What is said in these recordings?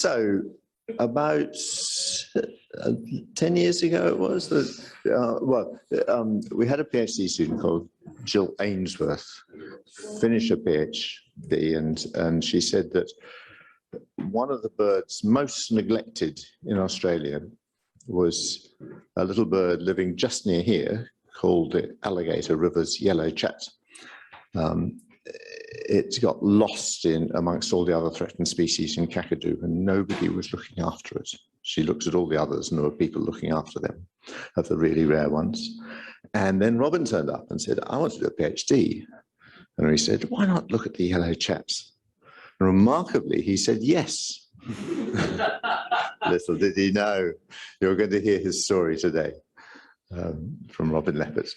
So about 10 years ago it was that, we had a PhD student called Jill Ainsworth finish a PhD, and she said that one of the birds most neglected in Australia was a little bird living just near here called the Alligator Rivers Yellow Chat. It got lost in amongst all the other threatened species in Kakadu, and nobody was looking after it. She looked at all the others and there were people looking after them, of the really rare ones. And then Robin turned up and said, I want to do a PhD. And we said, why not look at the yellow chats? And remarkably, he said, yes. Little did he know. You're going to hear his story today from Robin Leppitt.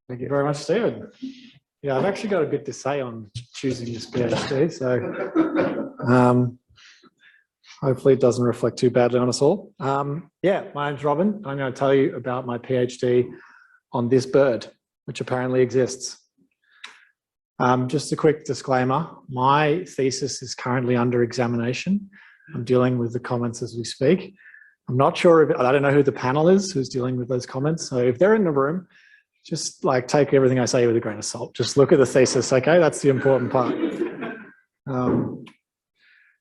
Thank you very much, Stephen. Yeah, I've actually got a bit to say on choosing this PhD, so hopefully it doesn't reflect too badly on us all. Yeah, my name's Robin. I'm going to tell you about my PhD on this bird, which apparently exists. Just a quick disclaimer, my thesis is currently under examination. I'm dealing with the comments as we speak. I'm not sure, I don't know who the panel is who's dealing with those comments, so if they're in the room, just like take everything I say with a grain of salt. Just look at the thesis, okay? That's the important part.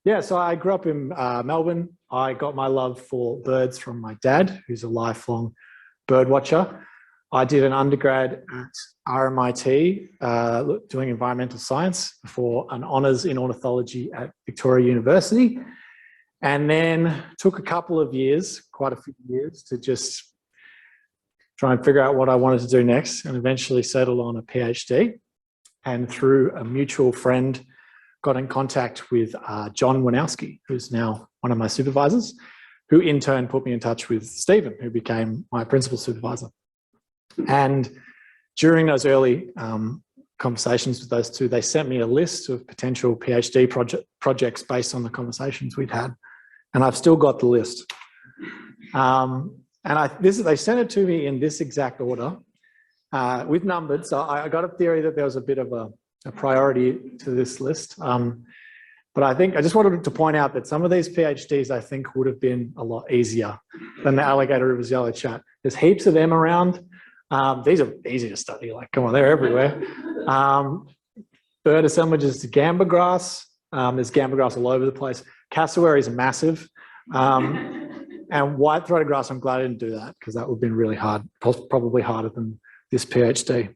Yeah, so I grew up in Melbourne. I got my love for birds from my dad, who's a lifelong bird watcher. I did an undergrad at RMIT doing environmental science before an honours in ornithology at Victoria University. And then took a couple of years, quite a few years, to just try and figure out what I wanted to do next, and eventually settled on a PhD. And through a mutual friend, got in contact with John Winowski, who's now one of my supervisors, who in turn put me in touch with Stephen, who became my principal supervisor. And during those early conversations with those two, they sent me a list of potential PhD projects based on the conversations we'd had. And I've still got the list. And they sent it to me in this exact order with numbered. So I got a theory that there was a bit of a priority to this list. But I just wanted to point out that some of these PhDs I think would have been a lot easier than the Alligator Rivers Yellow Chat. There's heaps of them around. These are easy to study, like, come on, they're everywhere. Bird assemblages to gamba grass. There's gamba grass all over the place. Cassowary is massive. And white-throated grass, I'm glad I didn't do that because that would have been really hard, probably harder than this PhD.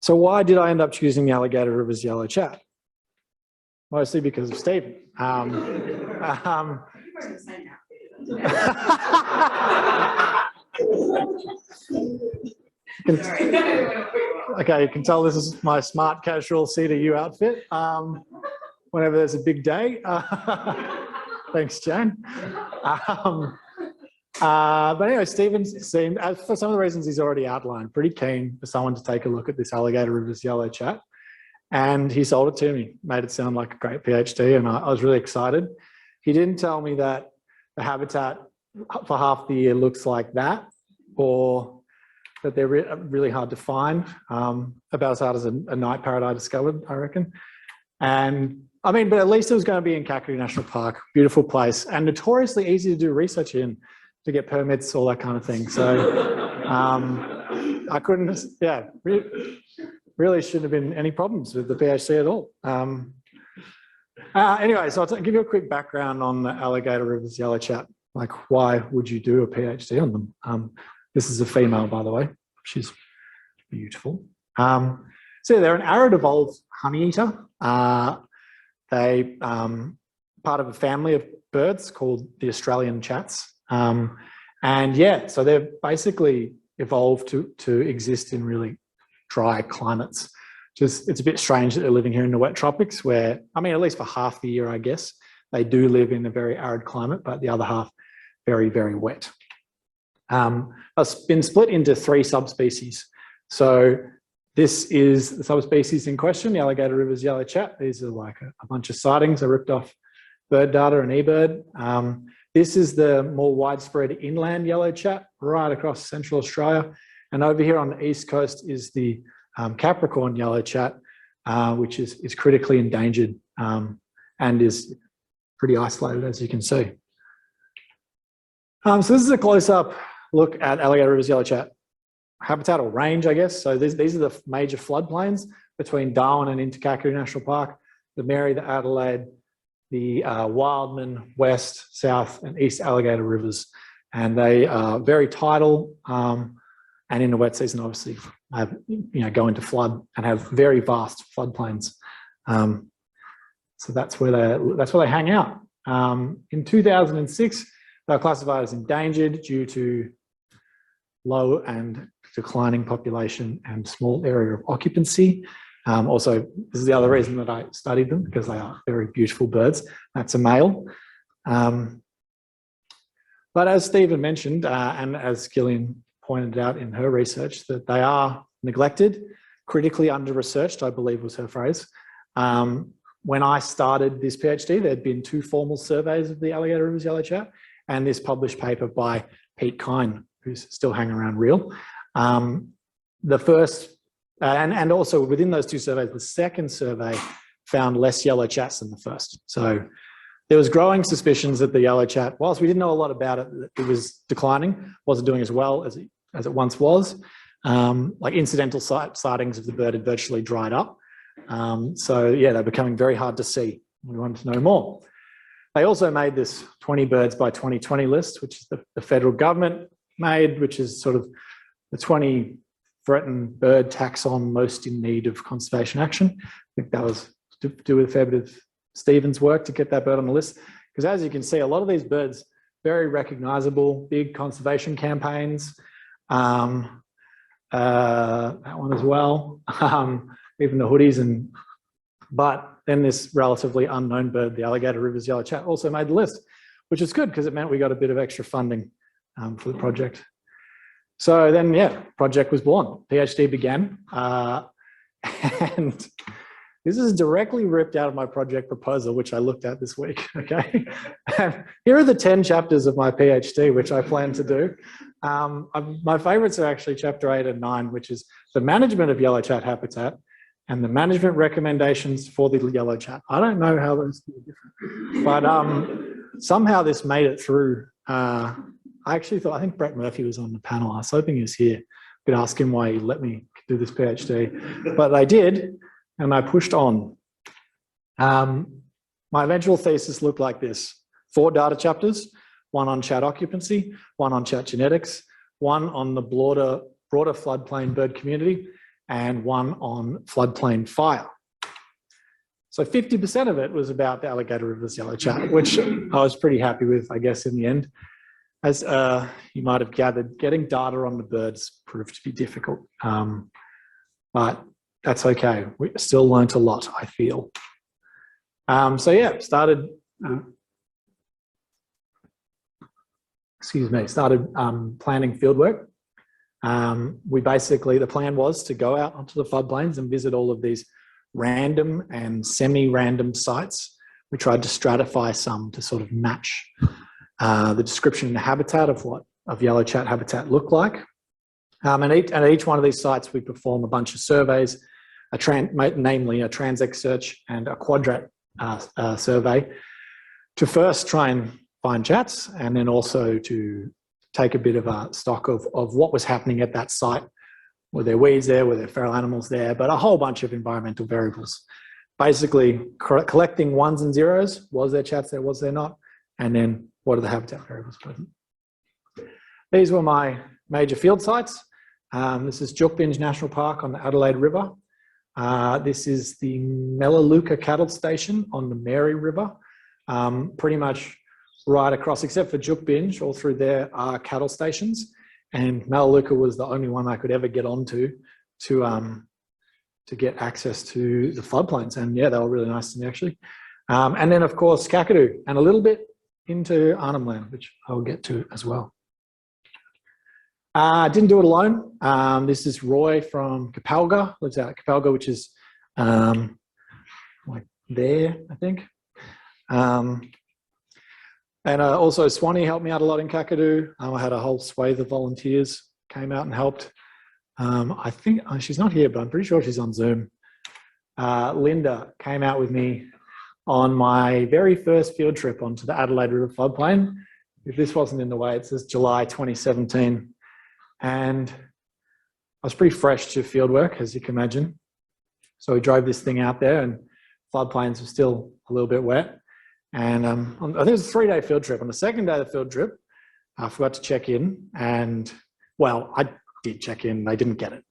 So why did I end up choosing the Alligator Rivers Yellow Chat? Mostly because of Stephen. Okay, you can tell this is my smart casual C2U outfit. Whenever there's a big day. Thanks, Jane. But anyway, Stephen seemed, for some of the reasons he's already outlined, pretty keen for someone to take a look at this Alligator Rivers Yellow Chat. And he sold it to me, made it sound like a great PhD, and I was really excited. He didn't tell me that the habitat for half the year looks like that, or that they're really hard to find, about as hard as a night parrot I discovered, I reckon. And I mean, but at least it was going to be in Kakadu National Park, beautiful place, and notoriously easy to do research in, to get permits, all that kind of thing. So I couldn't, yeah, really shouldn't have been any problems with the PhD at all. Anyway, so I'll give you a quick background on the Alligator Rivers Yellow Chat. Like, why would you do a PhD on them? This is a female, by the way. She's beautiful. So they're an arid evolved honey eater. They part of a family of birds called the Australian chats. And yeah, so they're basically evolved to exist in really dry climates. It's a bit strange that they're living here in the wet tropics where, I mean, at least for half the year, I guess, they do live in a very arid climate, but the other half very, very wet. It's been split into 3 subspecies. So this is the subspecies in question, the Alligator Rivers Yellow Chat. These are like a bunch of sightings I ripped off Bird Data and eBird. This is the more widespread inland yellow chat right across central Australia. And over here on the east coast is the Capricorn yellow chat, which is critically endangered and is pretty isolated, as you can see. So this is a close-up look at Alligator Rivers Yellow Chat habitat, or range, I guess. So these are the major floodplains between Darwin and into Kakadu National Park, the Mary, the Adelaide, the Wildman, West, South, and East Alligator Rivers. And they are very tidal, and in the wet season, obviously, have, go into flood and have very vast floodplains. So that's where they hang out. In 2006, they were classified as endangered due to low and declining population and small area of occupancy. Also, this is the other reason that I studied them, because they are very beautiful birds. That's a male. But as Stephen mentioned, and as Gillian pointed out in her research, that they are neglected, critically under-researched, I believe was her phrase. When I started this PhD, there'd been 2 formal surveys of the Alligator Rivers Yellow Chat, and this published paper by Pete Kine, who's still hanging around real. The first, and also within those 2 surveys, the second survey found less yellow chats than the first. So there was growing suspicions that the yellow chat, whilst we didn't know a lot about it, it was declining, wasn't doing as well as it once was. Like incidental sightings of the bird had virtually dried up. So yeah, they're becoming very hard to see. We wanted to know more. They also made this 20 birds by 2020 list, which is the federal government made, which is sort of the 20 threatened bird taxon most in need of conservation action. I think that was to do with a fair bit of Stephen's work to get that bird on the list. Because as you can see, a lot of these birds, very recognizable, big conservation campaigns. That one as well, even the hoodies. But then this relatively unknown bird, the Alligator Rivers Yellow Chat, also made the list, which is good because it meant we got a bit of extra funding for the project. So then, yeah, project was born. PhD began. And this is directly ripped out of my project proposal, which I looked at this week, okay? Here are the 10 chapters of my PhD, which I plan to do. My favorites are actually chapter 8 and 9, which is the management of yellow chat habitat and the management recommendations for the yellow chat. I don't know how those two are different, but somehow this made it through. I think Brett Murphy was on the panel. I was hoping he was here. I could ask him why he let me do this PhD, but I did, and I pushed on. My eventual thesis looked like this: 4 data chapters, 1 on chat occupancy, 1 on chat genetics, 1 on the broader floodplain bird community, and 1 on floodplain fire. So 50% of it was about the Alligator Rivers Yellow Chat, which I was pretty happy with, I guess, in the end. As you might have gathered, getting data on the birds proved to be difficult, but that's okay. We still learnt a lot, I feel. So yeah, started planning fieldwork. The plan was to go out onto the floodplains and visit all of these random and semi-random sites. We tried to stratify some to sort of match the description and the habitat of what yellow chat habitat looked like. And at each one of these sites, we perform a bunch of surveys, namely a transect search and a quadrat survey, to first try and find chats, and then also to take a bit of a stock of what was happening at that site. Were there weeds there? Were there feral animals there? But a whole bunch of environmental variables. Basically, collecting ones and zeros. Was there chats there? Was there not? And then what are the habitat variables present? These were my major field sites. This is Jukbinge National Park on the Adelaide River. This is the Melaleuca Cattle Station on the Mary River. Pretty much right across, except for Jukbinge, all through there are cattle stations. And Melaleuca was the only one I could ever get onto to get access to the floodplains. And yeah, they were really nice to me, actually. And then, of course, Kakadu, and a little bit into Arnhem Land, which I'll get to as well. I didn't do it alone. This is Roy from Capalga, lives out at Capalga, which is like there, I think. And also Swanee helped me out a lot in Kakadu. I had a whole swathe of volunteers came out and helped. I think she's not here, but I'm pretty sure she's on Zoom. Linda came out with me on my very first field trip onto the Adelaide River floodplain. If this wasn't in the way, it says July 2017. And I was pretty fresh to fieldwork, as you can imagine. So we drove this thing out there and floodplains were still a little bit wet. And I think it was a 3-day field trip. On the second day of the field trip, I forgot to check in. And, well, I did check in. They didn't get it.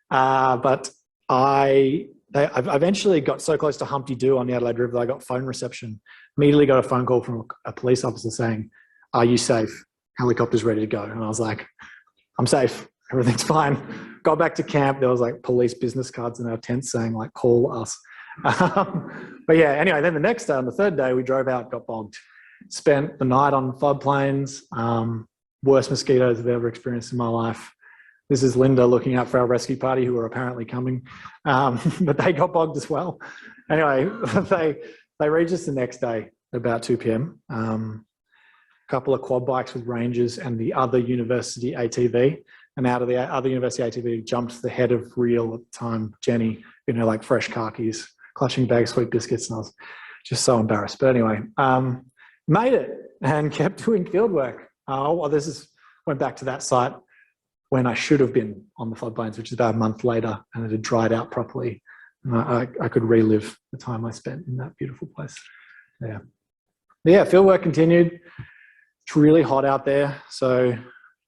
But I eventually got so close to Humpty Doo on the Adelaide River that I got phone reception. Immediately got a phone call from a police officer saying, "Are you safe? Helicopter's ready to go." And I was like, "I'm safe. Everything's fine." Got back to camp. There was like police business cards in our tent saying like, "Call us." But yeah, anyway, then the next day, on the third day, we drove out, got bogged. Spent the night on floodplains. Worst mosquitoes I've ever experienced in my life. This is Linda looking out for our rescue party who are apparently coming, but they got bogged as well. Anyway, they reached us the next day at about 2 p.m. A couple of quad bikes with rangers and the other university ATV. And out of the other university ATV jumped the head of Real at the time, Jenny, you know, like fresh khakis, clutching bag of sweet biscuits. And I was just so embarrassed. But anyway, made it and kept doing field work. Went back to that site when I should have been on the floodplains, which is about a month later, and it had dried out properly. And I could relive the time I spent in that beautiful place. Yeah. But yeah, fieldwork continued. It's really hot out there. So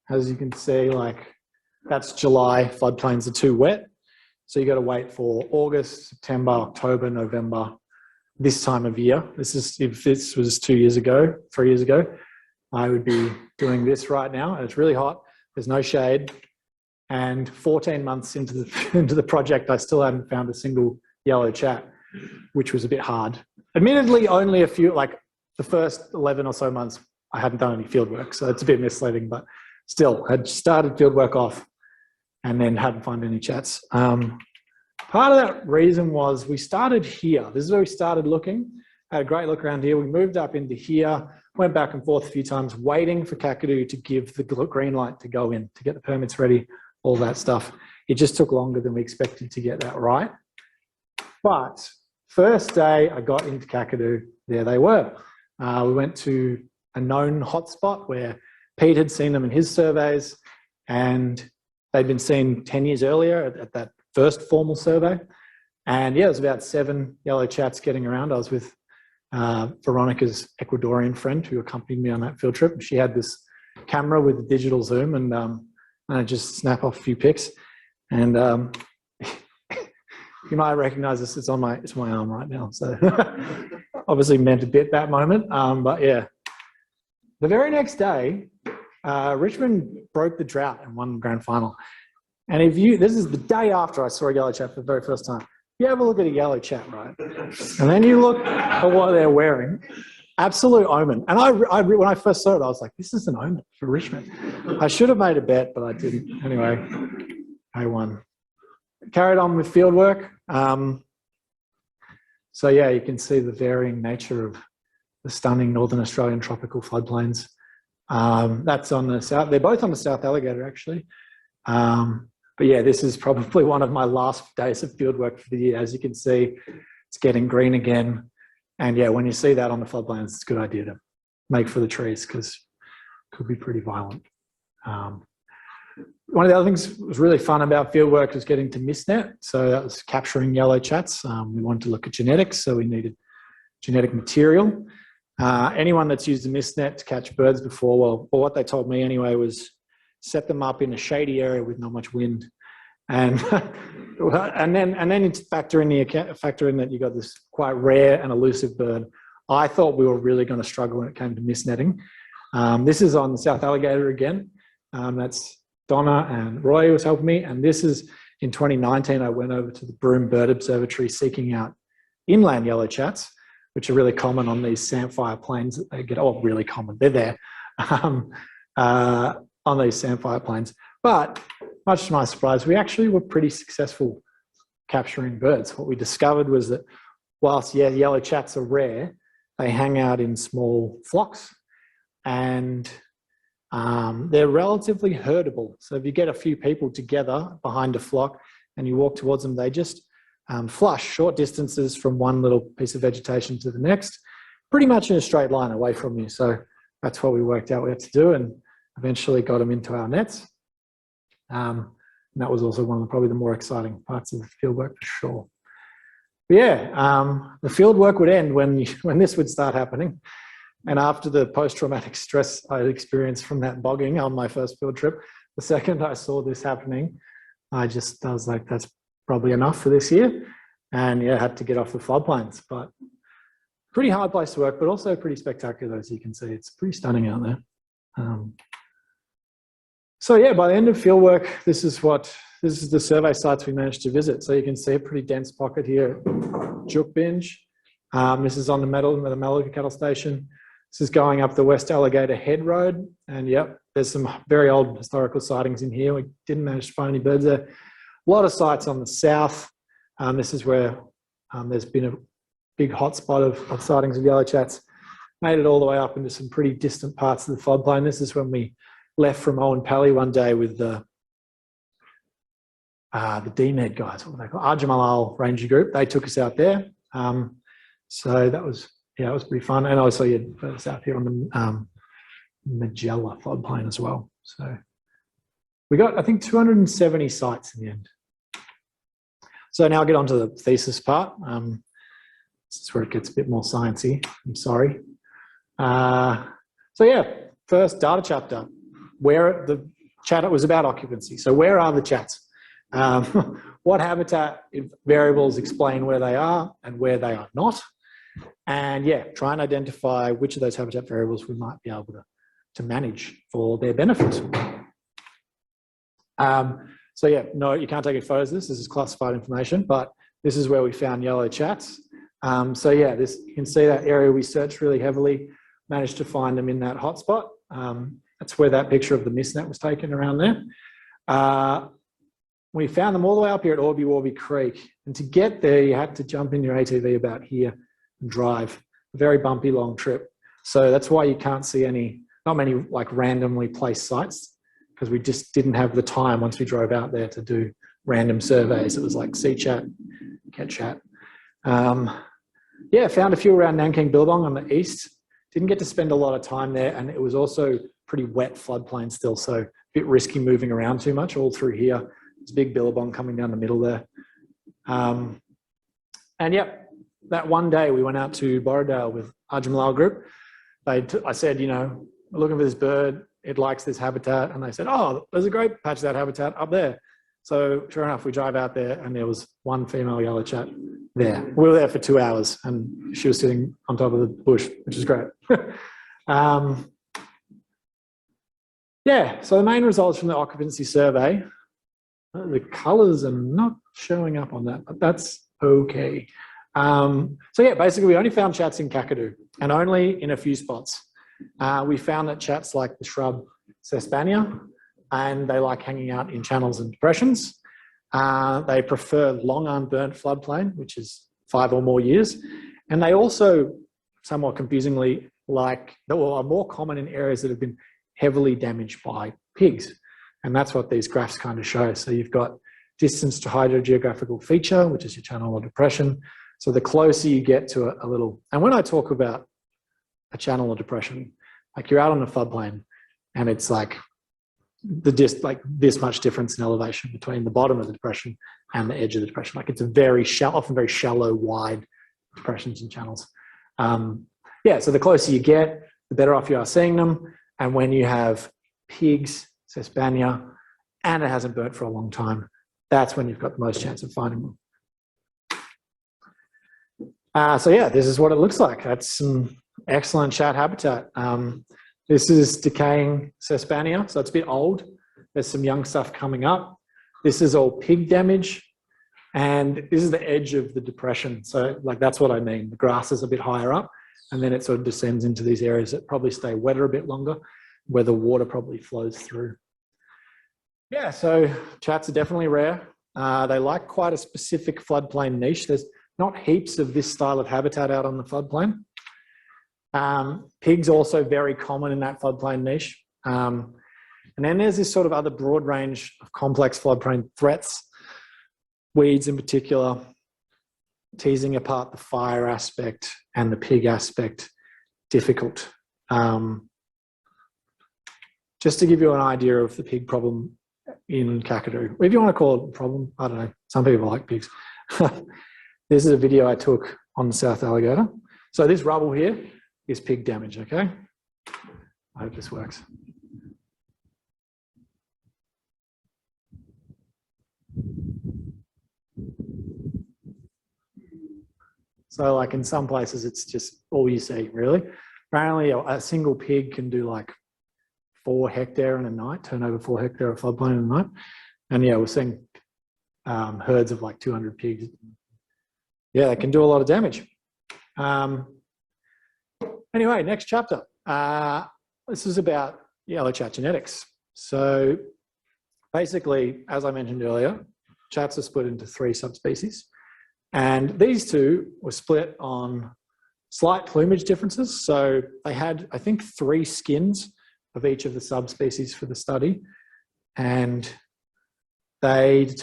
as you can see, like that's July, floodplains are too wet. So you got to wait for August, September, October, November, this time of year. If this was 2 years ago, 3 years ago, I would be doing this right now. And it's really hot. There's no shade. And 14 months into the project, I still hadn't found a single yellow chat, which was a bit hard. Admittedly, only a few, like the first 11 or so months, I hadn't done any field work. So it's a bit misleading, but still had started field work off and then hadn't found any chats. Part of that reason was we started here. This is where we started looking. Had a great look around here. We moved up into here, went back and forth a few times, waiting for Kakadu to give the green light to go in, to get the permits ready, all that stuff. It just took longer than we expected to get that right. But first day I got into Kakadu, there they were. We went to a known hotspot where Pete had seen them in his surveys, and they'd been seen 10 years earlier at that first formal survey. And yeah, it was about 7 yellow chats getting around. I was with Veronica's Ecuadorian friend who accompanied me on that field trip. She had this camera with a digital zoom, and I just snap off a few pics. And you might recognize this, it's my arm right now. So obviously meant a bit that moment, but yeah. The very next day, Richmond broke the drought and won the grand final. And this is the day after I saw a yellow chat for the very first time. You have a look at a yellow chat, right? And then you look at what they're wearing. Absolute omen. And when I first saw it, I was like, this is an omen for Richmond. I should have made a bet, but I didn't. Anyway, I won. Carried on with field work. So yeah, you can see the varying nature of the stunning Northern Australian tropical floodplains. That's on the south. They're both on the South Alligator, actually. But yeah, this is probably one of my last days of field work for the year. As you can see, it's getting green again. And yeah, when you see that on the floodplains, it's a good idea to make for the trees because it could be pretty violent. One of the other things that was really fun about field work was getting to mistnet. So that was capturing yellow chats. We wanted to look at genetics, so we needed genetic material. Anyone that's used a mistnet to catch birds before, well, what they told me anyway was set them up in a shady area with not much wind, and then factor in that you got this quite rare and elusive bird. I thought we were really going to struggle when it came to mistnetting. This is on the South Alligator again. That's Donna and Roy was helping me, and this is in 2019. I went over to the Broome Bird Observatory seeking out inland yellow chats, which are really common on these sandfire plains that they get. Oh, really common. They're there. On these sandfire plains. But much to my surprise, we actually were pretty successful capturing birds. What we discovered was that whilst, yeah, yellow chats are rare, they hang out in small flocks and they're relatively herdable. So if you get a few people together behind a flock and you walk towards them, they just flush, short distances from one little piece of vegetation to the next, pretty much in a straight line away from you. So that's what we worked out we had to do, and eventually got them into our nets. And that was also one of probably the more exciting parts of the fieldwork for sure. But yeah, the fieldwork would end when this would start happening. And after the post-traumatic stress I experienced from that bogging on my first field trip, the second I saw this happening, I was like, that's probably enough for this year. And yeah, had to get off the floodplains. But pretty hard place to work, but also pretty spectacular, as you can see. It's pretty stunning out there. So yeah, by the end of fieldwork, this is the survey sites we managed to visit. So you can see a pretty dense pocket here at Jukbinge. This is on the Malaga cattle station. This is going up the West Alligator Head Road. And yep, there's some very old historical sightings in here. We didn't manage to find any birds there. A lot of sites on the south. This is where there's been a big hotspot of sightings of yellow chats. Made it all the way up into some pretty distant parts of the floodplain. This is when we left from Owen Pally one day with the DMED guys, what were they called? Arjamalal Ranger Group. They took us out there. So that was, yeah, it was pretty fun. And also you further south here on the Magella floodplain as well. So we got, I think, 270 sites in the end. So now I'll get on to the thesis part. This is where it gets a bit more sciencey. I'm sorry. So yeah, first data chapter, where the chat was about occupancy. So where are the chats? What habitat variables explain where they are and where they are not? And yeah, try and identify which of those habitat variables we might be able to manage for their benefit. So yeah, no, you can't take any photos of this. This is classified information, but this is where we found yellow chats. So yeah, you can see that area we searched really heavily, managed to find them in that hotspot. That's where that picture of the mist net was taken around there. We found them all the way up here at Orby Warby Creek. And to get there, you had to jump in your ATV about here and drive. A very bumpy, long trip. So that's why you can't see not many like randomly placed sites, because we just didn't have the time once we drove out there to do random surveys. It was like see chat, get chat. Yeah, found a few around Nanking Billabong on the east. Didn't get to spend a lot of time there, and it was also pretty wet floodplain still, so a bit risky moving around too much all through here. There's a big billabong coming down the middle there. And yeah, that one day we went out to Borrowdale with Arjamalal Group. I said, you know, we're looking for this bird. It likes this habitat. And they said, oh, there's a great patch of that habitat up there. So sure enough, we drive out there and there was one female yellow chat there. We were there for 2 hours and she was sitting on top of the bush, which is great. Yeah, so the main results from the occupancy survey, the colours are not showing up on that, but that's okay. So yeah, basically we only found chats in Kakadu and only in a few spots. We found that chats like the shrub Sespania, and they like hanging out in channels and depressions. They prefer long unburnt floodplain, which is 5 or more years. And they also, somewhat confusingly, are more common in areas that have been heavily damaged by pigs. And that's what these graphs kind of show. So you've got distance to hydrogeographical feature, which is your channel or depression. So the closer you get to a little, and when I talk about a channel or depression, like you're out on a floodplain and it's like this much difference in elevation between the bottom of the depression and the edge of the depression. Like it's a very shallow, often very shallow, wide depressions and channels. Yeah, so the closer you get, the better off you are seeing them. And when you have pigs, Sespania, and it hasn't burnt for a long time, that's when you've got the most chance of finding them. So yeah, this is what it looks like. That's some excellent chat habitat. This is decaying Sespania, so it's a bit old. There's some young stuff coming up. This is all pig damage, and this is the edge of the depression. So like that's what I mean. The grass is a bit higher up, and then it sort of descends into these areas that probably stay wetter a bit longer, where the water probably flows through. Yeah, so chats are definitely rare. They like quite a specific floodplain niche. There's not heaps of this style of habitat out on the floodplain. Pigs also very common in that floodplain niche. And then there's this sort of other broad range of complex floodplain threats, weeds in particular, teasing apart the fire aspect and the pig aspect difficult. Just to give you an idea of the pig problem in Kakadu. If you want to call it a problem, I don't know. Some people like pigs. This is a video I took on the South Alligator. So this rubble here is pig damage, okay? I hope this works. So like in some places, it's just all you see, really. Apparently a single pig can do like 4 hectare in a night, turn over 4 hectare of floodplain in a night. And yeah, we're seeing herds of like 200 pigs. Yeah, they can do a lot of damage. Anyway, next chapter. This is about yellow chat genetics. So basically, as I mentioned earlier, chats are split into 3 subspecies. And these 2 were split on slight plumage differences. So they had, I think, 3 skins of each of the subspecies for the study. And they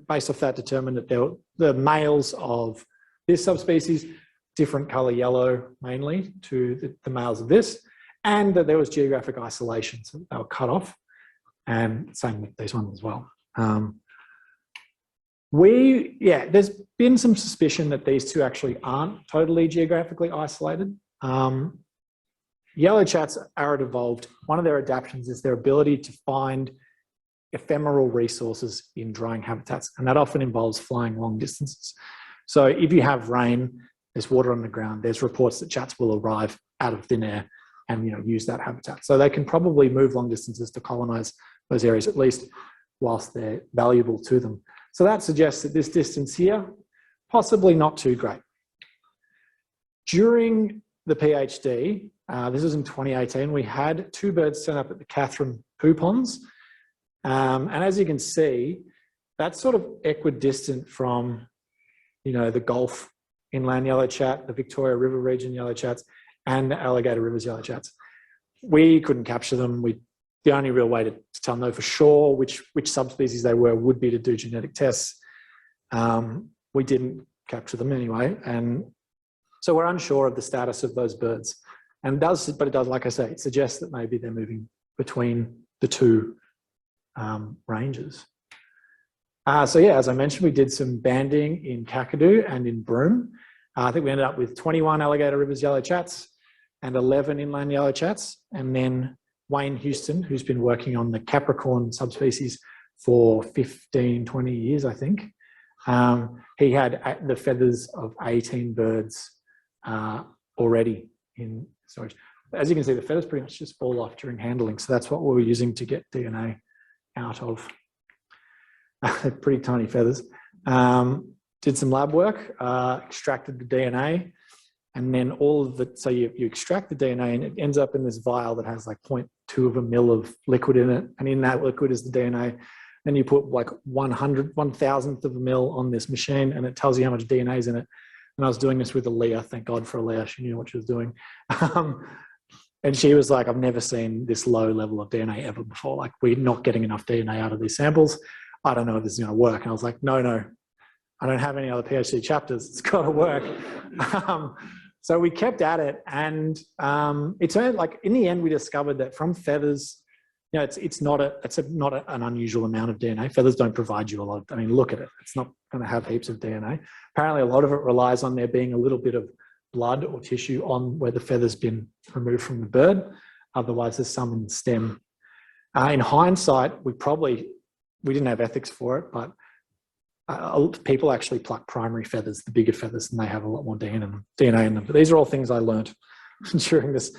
based off that, determined that the males of this subspecies, different colour yellow mainly to the males of this, and that there was geographic isolation, so they were cut off, and same with these ones as well. There's been some suspicion that these 2 actually aren't totally geographically isolated. Yellow chats are evolved. One of their adaptations is their ability to find ephemeral resources in drying habitats, and that often involves flying long distances. So if you have rain, there's water on the ground, there's reports that chats will arrive out of thin air and use that habitat. So they can probably move long distances to colonize those areas, at least whilst they're valuable to them. So that suggests that this distance here, possibly not too great. During the PhD, this was in 2018, we had 2 birds turn up at the Catherine poo ponds. And as you can see, that's sort of equidistant from, the Gulf inland yellow chat, the Victoria River region yellow chats, and the Alligator Rivers Yellow Chats. We couldn't capture them. The only real way to know for sure which subspecies they were would be to do genetic tests. We didn't capture them anyway, and so we're unsure of the status of those birds. And it does, like I say, it suggests that maybe they're moving between the 2 ranges. So yeah, as I mentioned, we did some banding in Kakadu and in Broome. I think we ended up with 21 Alligator Rivers Yellow Chats and 11 inland yellow chats. And then Wayne Houston, who's been working on the Capricorn subspecies for 15, 20 years, I think. He had the feathers of 18 birds already in storage. As you can see, the feathers pretty much just fall off during handling. So that's what we were using to get DNA out of. Pretty tiny feathers. Did some lab work, extracted the DNA, and then all of it. So you extract the DNA and it ends up in this vial that has like 0.2 of a mil of liquid in it. And in that liquid is the DNA. Then you put like 1,000th of a mil on this machine and it tells you how much DNA is in it. And I was doing this with Aaliyah. Thank God for Aaliyah. She knew what she was doing. And she was like, I've never seen this low level of DNA ever before. Like, we're not getting enough DNA out of these samples. I don't know if this is going to work. And I was like, no, I don't have any other PhD chapters. It's got to work. So we kept at it. And it turned like, in the end, we discovered that from feathers, it's not an unusual amount of DNA. Feathers don't provide you a lot. I mean, look at it. It's not going to have heaps of DNA. Apparently, a lot of it relies on there being a little bit of blood or tissue on where the feather's been removed from the bird. Otherwise, there's some in the stem. In hindsight, we didn't have ethics for it, but people actually pluck primary feathers, the bigger feathers, and they have a lot more DNA in them. But these are all things I learned during this.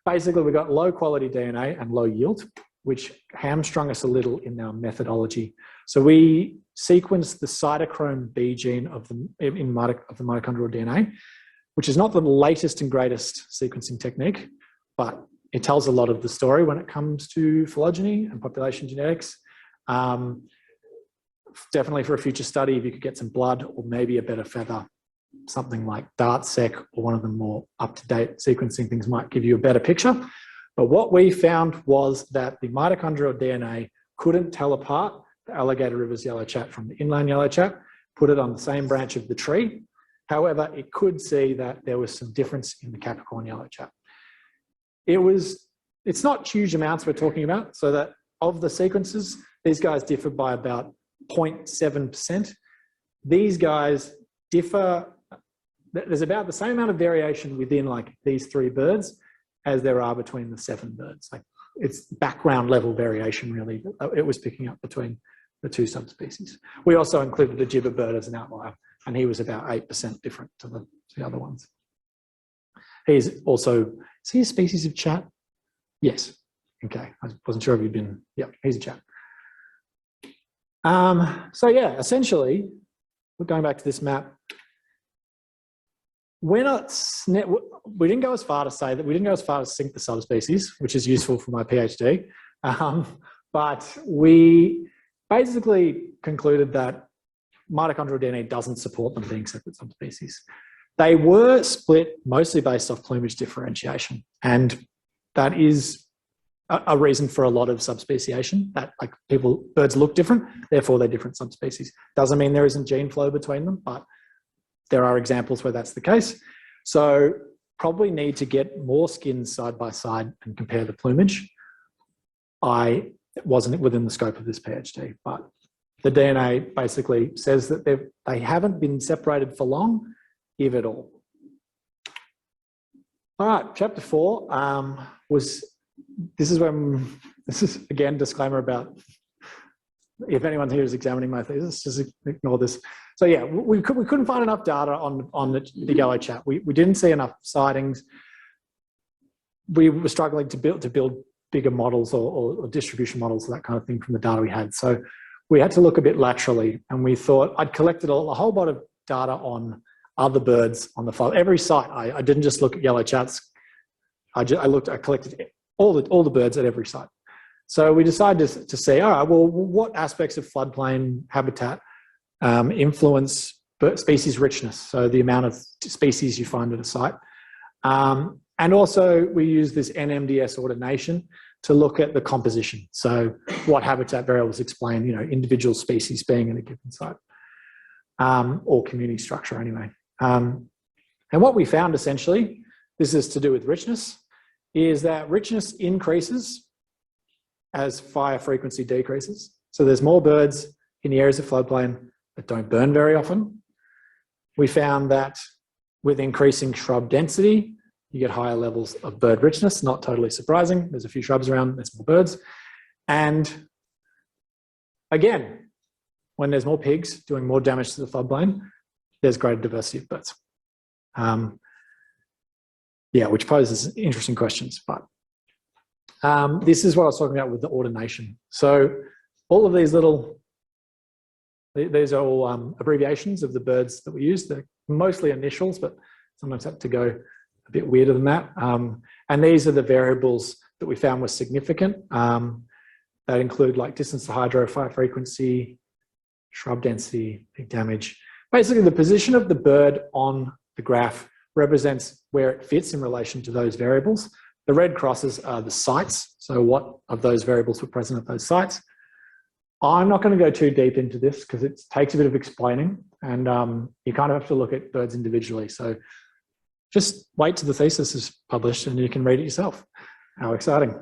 Basically, we got low quality DNA and low yield, which hamstrung us a little in our methodology. So we sequenced the cytochrome B gene of the mitochondrial DNA, which is not the latest and greatest sequencing technique, but it tells a lot of the story when it comes to phylogeny and population genetics. Definitely for a future study, if you could get some blood or maybe a better feather, something like DartSeq or one of the more up-to-date sequencing things might give you a better picture. But what we found was that the mitochondrial DNA couldn't tell apart the Alligator Rivers Yellow Chat from the inland yellow chat, put it on the same branch of the tree, However, it could see that there was some difference in the Capricorn yellow chat. It's not huge amounts we're talking about, so that of the sequences, these guys differ by about 0.7%. These guys differ, there's about the same amount of variation within like these 3 birds as there are between the 7 birds. Like it's background level variation really. It was picking up between the 2 subspecies. We also included the gibber bird as an outlier, and he was about 8% different to the other ones. He's also, is he a species of chat? Yes. Okay, I wasn't sure if you'd been, yeah, he's a chat. So yeah, essentially, we're going back to this map. We didn't go as far to say that, we didn't go as far as sync the subspecies, which is useful for my PhD. But we basically concluded that mitochondrial DNA doesn't support them being separate subspecies. They were split mostly based off plumage differentiation. And that is a reason for a lot of subspeciation, that like birds look different, therefore they're different subspecies. Doesn't mean there isn't gene flow between them, but there are examples where that's the case. So probably need to get more skins side by side and compare the plumage. It wasn't within the scope of this PhD, but the DNA basically says that they haven't been separated for long, if at all. All right, chapter 4 this is again disclaimer about if anyone here is examining my thesis, just ignore this. So yeah, we couldn't find enough data on the yellow chat. We didn't see enough sightings. We were struggling to build bigger models or distribution models, that kind of thing from the data we had. So we had to look a bit laterally, and we thought I'd collected a whole lot of data on other birds on the file. Every site, I didn't just look at yellow chats. I collected all the birds at every site. So we decided to say, all right, well, what aspects of floodplain habitat influence species richness? So the amount of species you find at a site. And also we use this NMDS ordination to look at the composition. So what habitat variables explain, individual species being in a given site, or community structure anyway. And what we found essentially, this is to do with richness, is that richness increases as fire frequency decreases. So there's more birds in the areas of floodplain that don't burn very often. We found that with increasing shrub density, you get higher levels of bird richness, not totally surprising. There's a few shrubs around, there's more birds. And again, when there's more pigs doing more damage to the floodplain, there's greater diversity of birds. Yeah, which poses interesting questions, but this is what I was talking about with the ordination. So all of these these are all abbreviations of the birds that we use. They're mostly initials, but sometimes have to go a bit weirder than that. And these are the variables that we found were significant. That include like distance to hydro, fire frequency, shrub density, pig damage. Basically, the position of the bird on the graph represents where it fits in relation to those variables. The red crosses are the sites, so what of those variables were present at those sites. I'm not going to go too deep into this because it takes a bit of explaining, and you kind of have to look at birds individually. So just wait till the thesis is published and you can read it yourself. How exciting.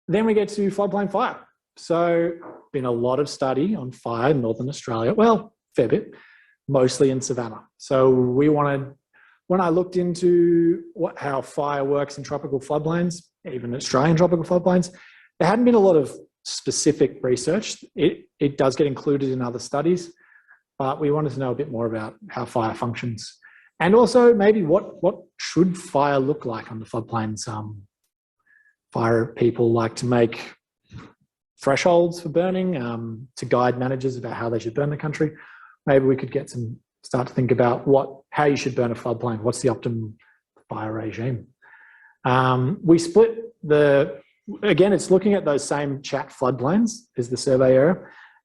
Then we get to floodplain fire. So been a lot of study on fire in Northern Australia, well, fair bit, mostly in savanna. So when I looked into how fire works in tropical floodplains, even Australian tropical floodplains, there hadn't been a lot of specific research. It does get included in other studies, but we wanted to know a bit more about how fire functions. And also maybe what should fire look like on the floodplains. Fire people like to make thresholds for burning to guide managers about how they should burn the country. Maybe we could start to think about how you should burn a floodplain. What's the optimum fire regime? We split again, it's looking at those same chat floodplains is the survey area,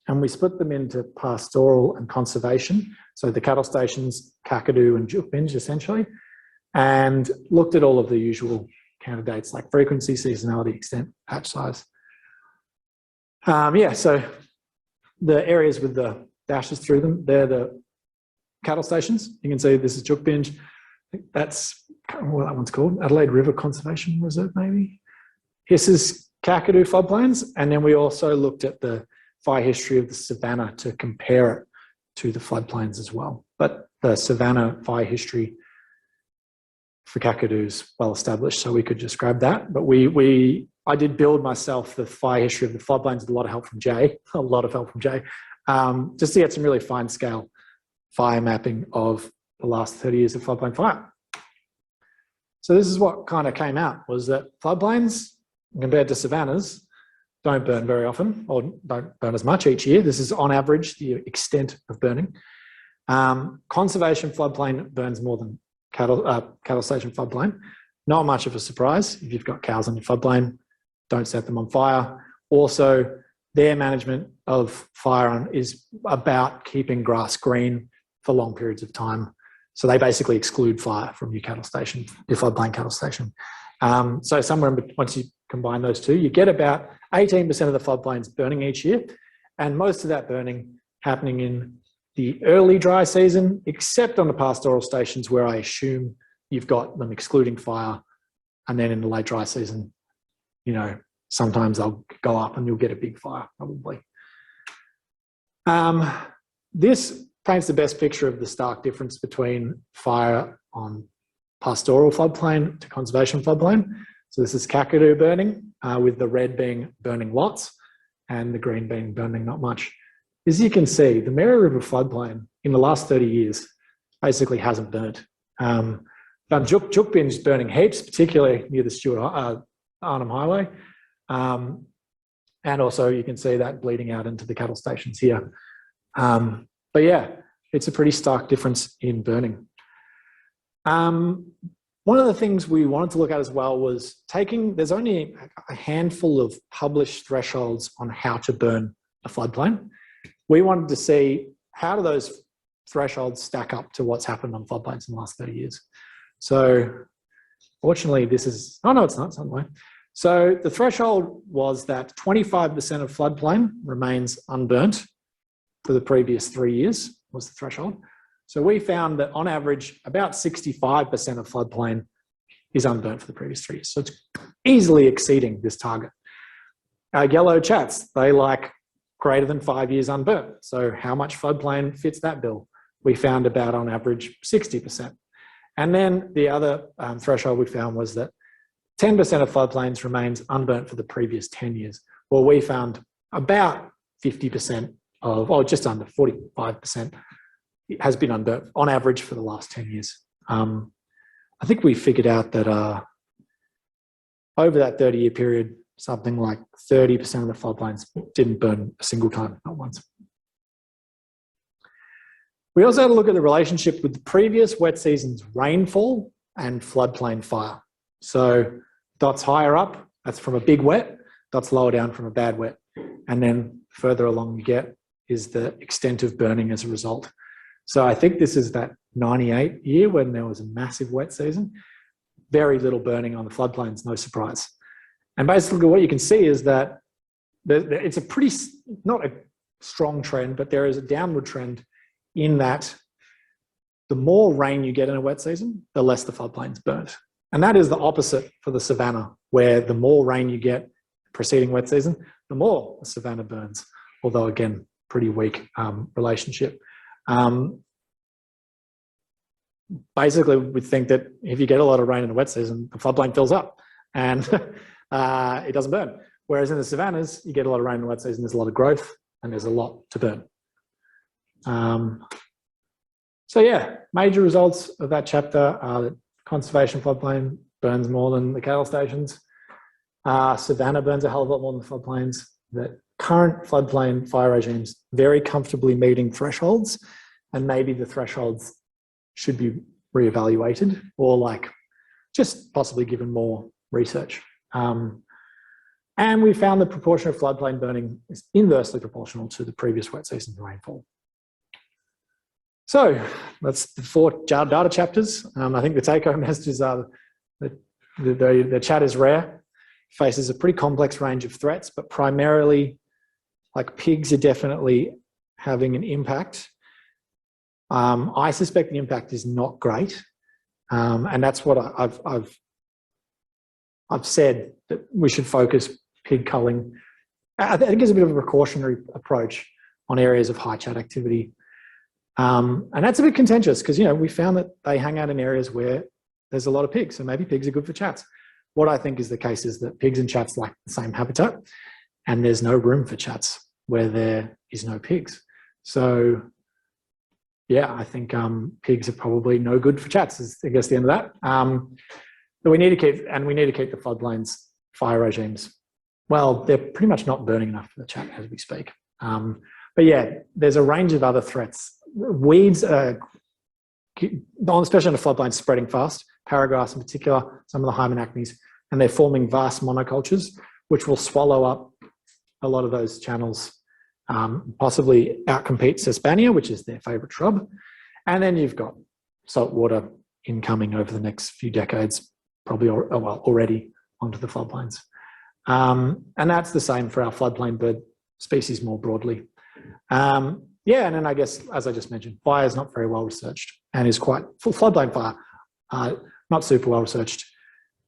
and we split them into pastoral and conservation. So the cattle stations, Kakadu and Jupinj essentially, and looked at all of the usual candidates like frequency, seasonality, extent, patch size. Yeah, so the areas with the dashes through them, they're the cattle stations. You can see this is Chookbinj. I think that's, I can't remember what that one's called, Adelaide River Conservation Reserve maybe. This is Kakadu floodplains, and then we also looked at the fire history of the Savannah to compare it to the floodplains as well. But the Savannah fire history for Kakadu is well established, so we could just grab that. But I did build myself the fire history of the floodplains with a lot of help from Jay, just to get some really fine scale fire mapping of the last 30 years of floodplain fire. So this is what kind of came out, was that floodplains compared to savannas don't burn very often, or don't burn as much each year. This is on average the extent of burning. Conservation floodplain burns more than cattle station floodplain. Not much of a surprise. If you've got cows on your floodplain, don't set them on fire. Also, their management of fire is about keeping grass green for long periods of time. So they basically exclude fire from your cattle station, your floodplain cattle station. So somewhere once you combine those two, you get about 18% of the floodplains burning each year, and most of that burning happening in the early dry season, except on the pastoral stations where I assume you've got them excluding fire, and then in the late dry season, you know, sometimes they'll go up and you'll get a big fire probably. This paints the best picture of the stark difference between fire on pastoral floodplain to conservation floodplain. So this is Kakadu burning, with the red being burning lots and the green being burning not much. As you can see, the Mary River floodplain in the last 30 years basically hasn't burnt. Chookbinj is burning heaps, particularly near the Stuart Arnhem Highway. And also you can see that bleeding out into the cattle stations here. But yeah, it's a pretty stark difference in burning. One of the things we wanted to look at as well was there's only a handful of published thresholds on how to burn a floodplain. We wanted to see how do those thresholds stack up to what's happened on floodplains in the last 30 years. So fortunately this is, oh no, it's not, somewhere. So the threshold was that 25% of floodplain remains unburnt for the previous 3 years was the threshold. So we found that on average, about 65% of floodplain is unburnt for the previous 3 years. So it's easily exceeding this target. Our yellow chats, they like greater than 5 years unburnt. So how much floodplain fits that bill? We found about on average 60%. And then the other threshold we found was that 10% of floodplains remains unburnt for the previous 10 years. Well, we found about 50% of, or just under 45% has been unburnt on average for the last 10 years. I think we figured out that over that 30-year period, something like 30% of the floodplains didn't burn a single time, not once. We also had a look at the relationship with the previous wet season's rainfall and floodplain fire. So dots higher up, that's from a big wet, dots lower down from a bad wet. And then further along you get is the extent of burning as a result. So I think this is that 98 year when there was a massive wet season, very little burning on the floodplains, no surprise. And basically what you can see is that it's a pretty, not a strong trend, but there is a downward trend in that the more rain you get in a wet season, the less the floodplain's burnt. And that is the opposite for the Savannah, where the more rain you get preceding wet season, the more the Savannah burns, although again, pretty weak relationship. Basically, we think that if you get a lot of rain in the wet season, the floodplain fills up and it doesn't burn. Whereas in the savannas, you get a lot of rain in the wet season, there's a lot of growth and there's a lot to burn. So yeah, major results of that chapter are that conservation floodplain burns more than the cattle stations. Savannah burns a hell of a lot more than the floodplains. That current floodplain fire regimes very comfortably meeting thresholds, and maybe the thresholds should be reevaluated or like just possibly given more research. And we found the proportion of floodplain burning is inversely proportional to the previous wet season rainfall. So that's the 4 data chapters. I think the take-home messages are that the chat is rare, faces a pretty complex range of threats, but primarily like pigs are definitely having an impact. I suspect the impact is not great, and that's what I've said, that we should focus pig culling. I think it's a bit of a precautionary approach on areas of high chat activity, and that's a bit contentious because we found that they hang out in areas where there's a lot of pigs, so maybe pigs are good for chats. What I think is the case is that pigs and chats like the same habitat, and there's no room for chats where there is no pigs. So yeah, I think pigs are probably no good for chats, is I guess the end of that. But we need to keep the floodplains fire regimes. Well, they're pretty much not burning enough for the chat as we speak. But yeah, there's a range of other threats. Weeds, especially on the floodplains, spreading fast. Paragrass in particular, some of the hymenacnes, and they're forming vast monocultures, which will swallow up a lot of those channels, possibly outcompete Sesbania, which is their favourite shrub. And then you've got saltwater incoming over the next few decades, probably already onto the floodplains. And that's the same for our floodplain bird species more broadly. Yeah, and then I guess, as I just mentioned, fire is not very well researched and is quite, floodplain fire, not super well researched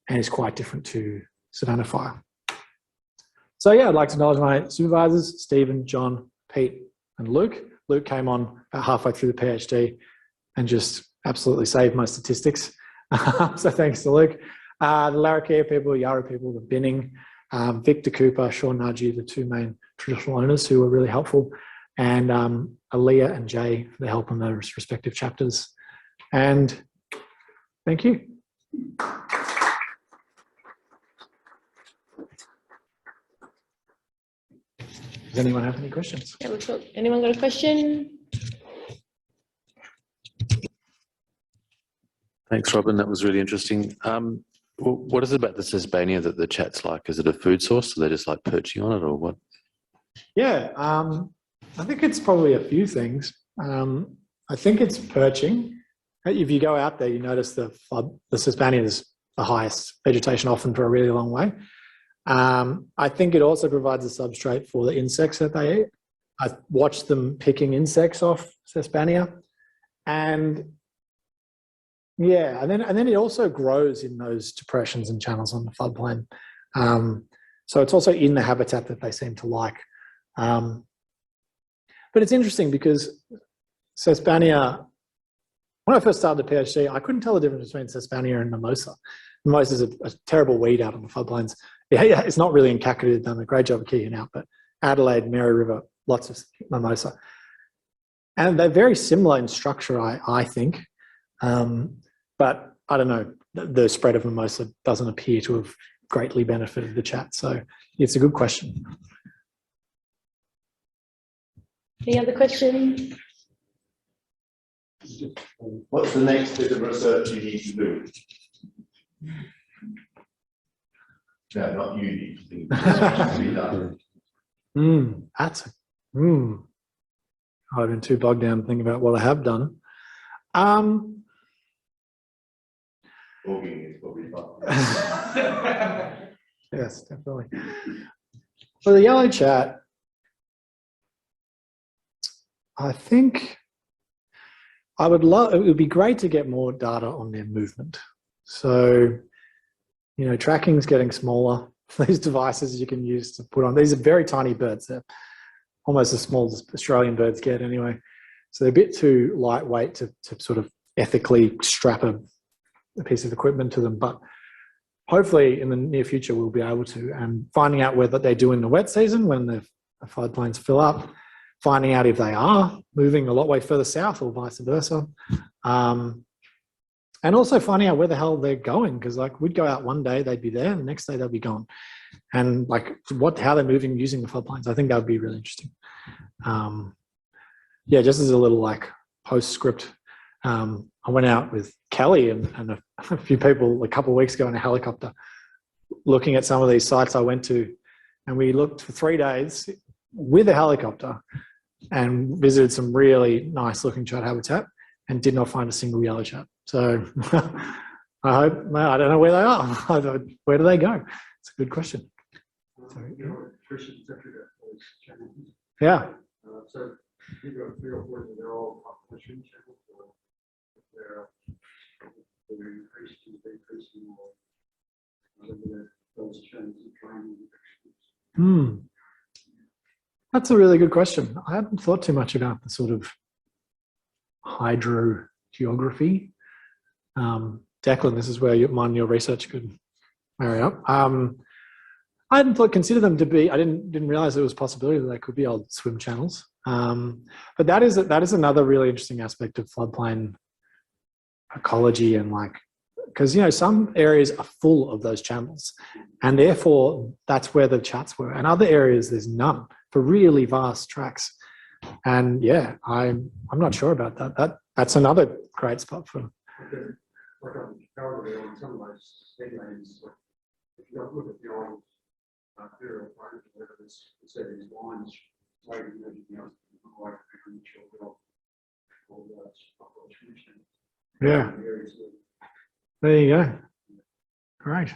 and is quite different to savanna fire. So yeah, I'd like to acknowledge my supervisors, Stephen, John, Pete, and Luke. Luke came on about halfway through the PhD and just absolutely saved my statistics. So thanks to Luke. The Larrakia people, Yarra people, the Binning, Victor Cooper, Sean Nagy, the two main traditional owners who were really helpful, and Aaliyah and Jay for their help on those respective chapters. And thank you. Does anyone have any questions? Yeah, we've got, anyone got a question? Thanks, Robin. That was really interesting. What is it about the Sesbania that the chat's like? Is it a food source? Are they just like perching on it, or what? Yeah, I think it's probably a few things. I think it's perching. If you go out there, you notice the Sesbania is the highest vegetation, often for a really long way. I think it also provides a substrate for the insects that they eat. I watched them picking insects off Sesbania, and yeah, and then it also grows in those depressions and channels on the floodplain. So it's also in the habitat that they seem to like. But it's interesting because Sesbania, when I first started the PhD, I couldn't tell the difference between Sesbania and mimosa. Mimosa is a terrible weed out on the floodplains. Yeah, it's not really in Kakadu. They've done a great job of keeping out, but Adelaide, Mary River, lots of mimosa. And they're very similar in structure, I think. But I don't know, the spread of mimosa doesn't appear to have greatly benefited the chat. So it's a good question. Any other questions? What's the next bit of research you need to do? No, not you need to do. To be done. I've been too bogged down thinking about what I have done. Talking is probably fun. Yes, definitely. For the yellow chat, I think it would be great to get more data on their movement. So, tracking's getting smaller. These devices you can use to put on, these are very tiny birds. They're almost as small as Australian birds get anyway. So they're a bit too lightweight to sort of ethically strap a piece of equipment to them. But hopefully in the near future, we'll be able to, and finding out whether they do in the wet season when the floodplains fill up, finding out if they are moving a lot way further south or vice versa. And also finding out where the hell they're going, because like we'd go out one day, they'd be there, and the next day they'll be gone. And like how they're moving using the floodplains, I think that would be really interesting. Yeah, just as a little like postscript, I went out with Kelly and a few people a couple of weeks ago in a helicopter looking at some of these sites I went to, and we looked for 3 days with a helicopter and visited some really nice looking chat habitat and did not find a single yellow chat. So I don't know where they are. Where do they go? It's a good question. Yeah. You got a feel for they're all population channels, or if they're increasing, decreasing, or whether those changes are draining directions. That's a really good question. I hadn't thought too much about the sort of hydrogeography. Declan, this is where your research could marry up. I hadn't considered them to be. I didn't realize there was a possibility that they could be old swim channels. But that is another really interesting aspect of floodplain ecology, and because some areas are full of those channels, and therefore that's where the chats were. And other areas there's none for really vast tracts. And yeah, I'm not sure about that. That's another great spot for. Like on Calgary, on some of those headlands, if you look at the old burial plans, whether it's these lines, maybe like Yeah. There you go. Great.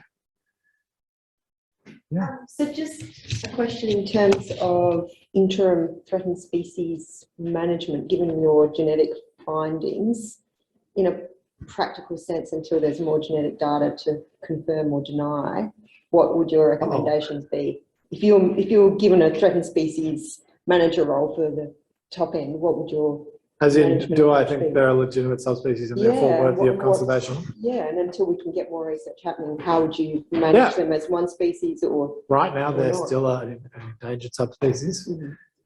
Yeah. So just a question in terms of interim threatened species management, given your genetic findings, in a practical sense, until there's more genetic data to confirm or deny, what would your recommendations be? If you're given a threatened species manager role for the top end, what would your As in, management do I approach think be? they're a legitimate subspecies and therefore worthy of conservation? Yeah, and until we can get more research happening, how would you manage them as one species or? Right now, they're not? still an endangered subspecies,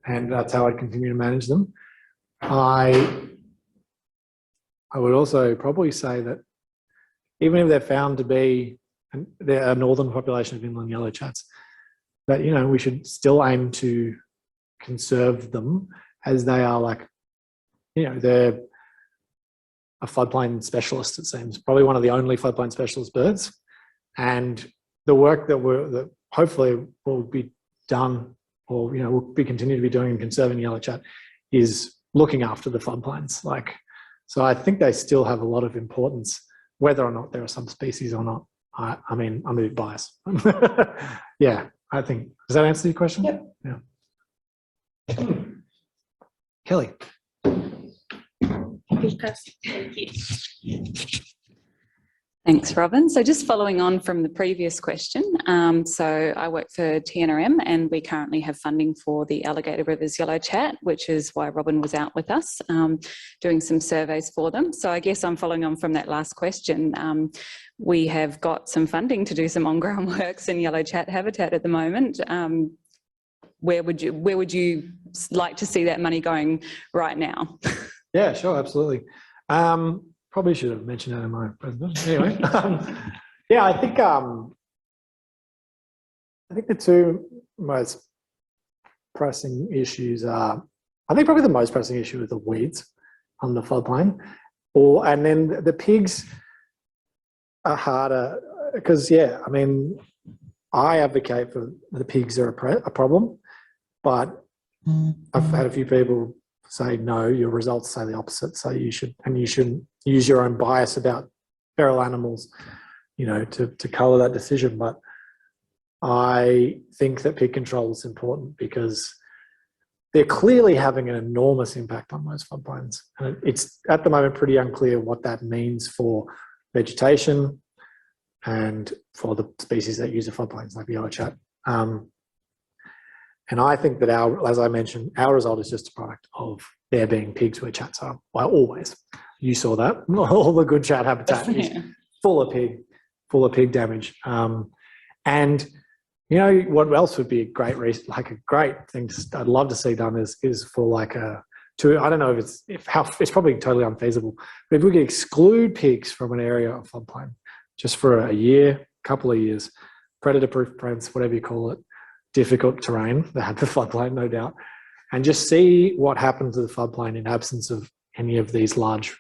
and that's how I'd continue to manage them. I would also probably say that even if they're found to be a northern population of inland yellow chats, that we should still aim to conserve them, as they are they're a floodplain specialist, it seems, probably one of the only floodplain specialist birds. And the work that hopefully will be done, or will be continued to be doing in conserving yellow chat, is looking after the floodplains. So I think they still have a lot of importance, whether or not they're a subspecies or not. I mean, I'm a bit biased. Yeah, I think. Does that answer your question? Yep. Yeah. Kelly. Thank you. Thanks, Robin. So just following on from the previous question, so I work for TNRM, and we currently have funding for the Alligator Rivers Yellow Chat, which is why Robin was out with us doing some surveys for them. So I guess I'm following on from that last question. We have got some funding to do some on-ground works in yellow chat habitat at the moment. Where would you like to see that money going right now? Yeah, sure, absolutely. Probably should have mentioned that in my presentation. Anyway, yeah, I think the two most pressing issues are, I think probably the most pressing issue is the weeds on the floodplain, and then the pigs are harder because, yeah, I mean, I advocate for the pigs are a problem, but I've had a few people say no, your results say the opposite. So you shouldn't use your own bias about feral animals, to colour that decision. But I think that pig control is important because they're clearly having an enormous impact on those floodplains. And it's at the moment pretty unclear what that means for vegetation and for the species that use the floodplains, like the yellow chat. And I think that as I mentioned, our result is just a product of there being pigs where chats are. Well, always. You saw that. All the good chat habitat is full of pig damage. And what else would be a great thing I'd love to see done is for I don't know if it's probably totally unfeasible, but if we could exclude pigs from an area of floodplain just for a year, couple of years, predator-proof fence, whatever you call it, difficult terrain, they had the floodplain, no doubt, and just see what happened to the floodplain in absence of any of these large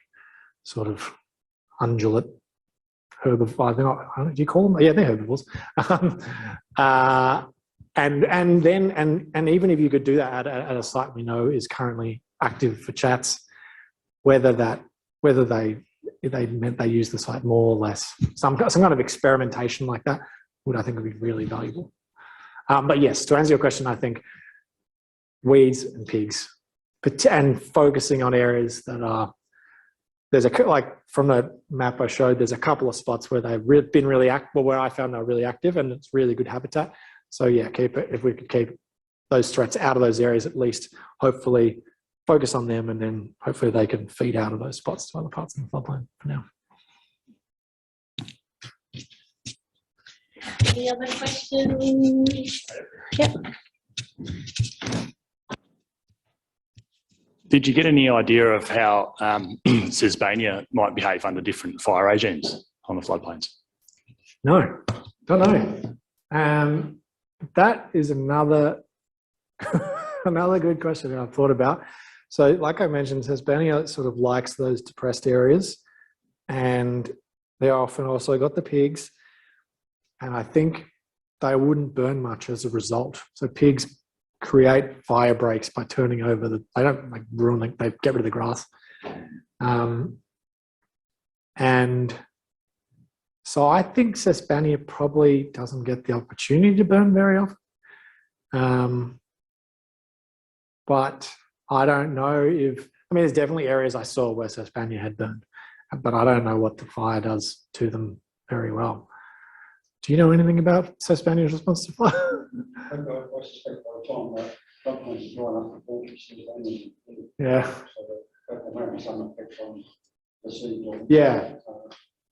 sort of undulate herbivores. Do you call them? Yeah, they're herbivores. And even if you could do that at a site we know is currently active for chats, whether they meant they use the site more or less, some kind of experimentation like that I think would be really valuable. But yes, to answer your question, I think weeds and pigs and focusing on areas that are, like from the map I showed, there's a couple of spots where they've been really active, well, where I found they're really active and it's really good habitat. So yeah, if we could keep those threats out of those areas, at least hopefully focus on them, and then hopefully they can feed out of those spots to other parts of the floodplain for now. Any other questions? Yep. Did you get any idea of how Tasmania might behave under different fire regimes on the floodplains? No, don't know. That is another another good question that I've thought about. So like I mentioned, Tasmania sort of likes those depressed areas, and they often also got the pigs, and I think they wouldn't burn much as a result. So pigs create fire breaks by turning over they don't like ruin, like they get rid of the grass. And so I think Tasmania probably doesn't get the opportunity to burn very often. But I don't know there's definitely areas I saw where Tasmania had burned, but I don't know what the fire does to them very well. Do you know anything about Tasmania's response to fire? I suspect by the time that floodplains are drying up, the fortresses and Yeah. so that there may be some effect on the sea. Yeah.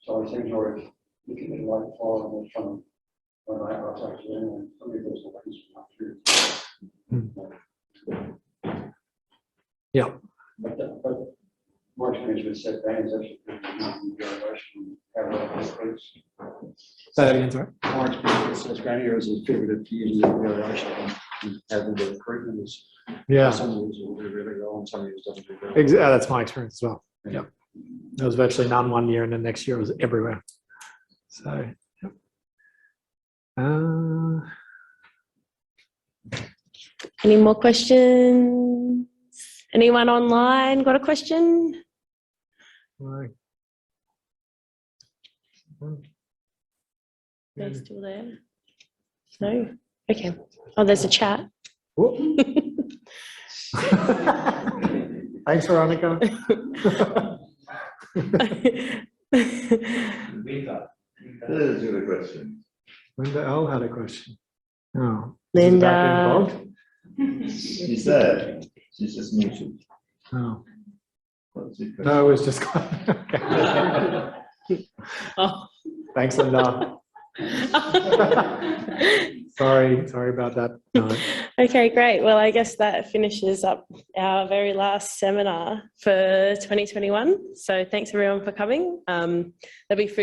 So I think you're looking at like fire and trying to run out of actually anyway. Some of those things from that through. Yeah. But my experience with set bands actually derivation how well it works. Say that again, sorry. My experience with Tasmania is a fair bit of years of variation and having the recruitment is Yeah. some years will do really well and some years doesn't do well. That's my experience as well. Yeah. There was virtually none one year, and then next year it was everywhere. So, yep. Any more questions? Anyone online got a question? Right. They're still there? No? Okay. Oh, there's a chat. Thanks, Veronica. There's a question. Linda L had a question. Oh, Linda. She's there. She's just muted. Oh. What's your question? No, it was just. Oh. Thanks, Linda. Sorry about that. No. Okay, great. Well, I guess that finishes up our very last seminar for 2021. So thanks everyone for coming. There'll be food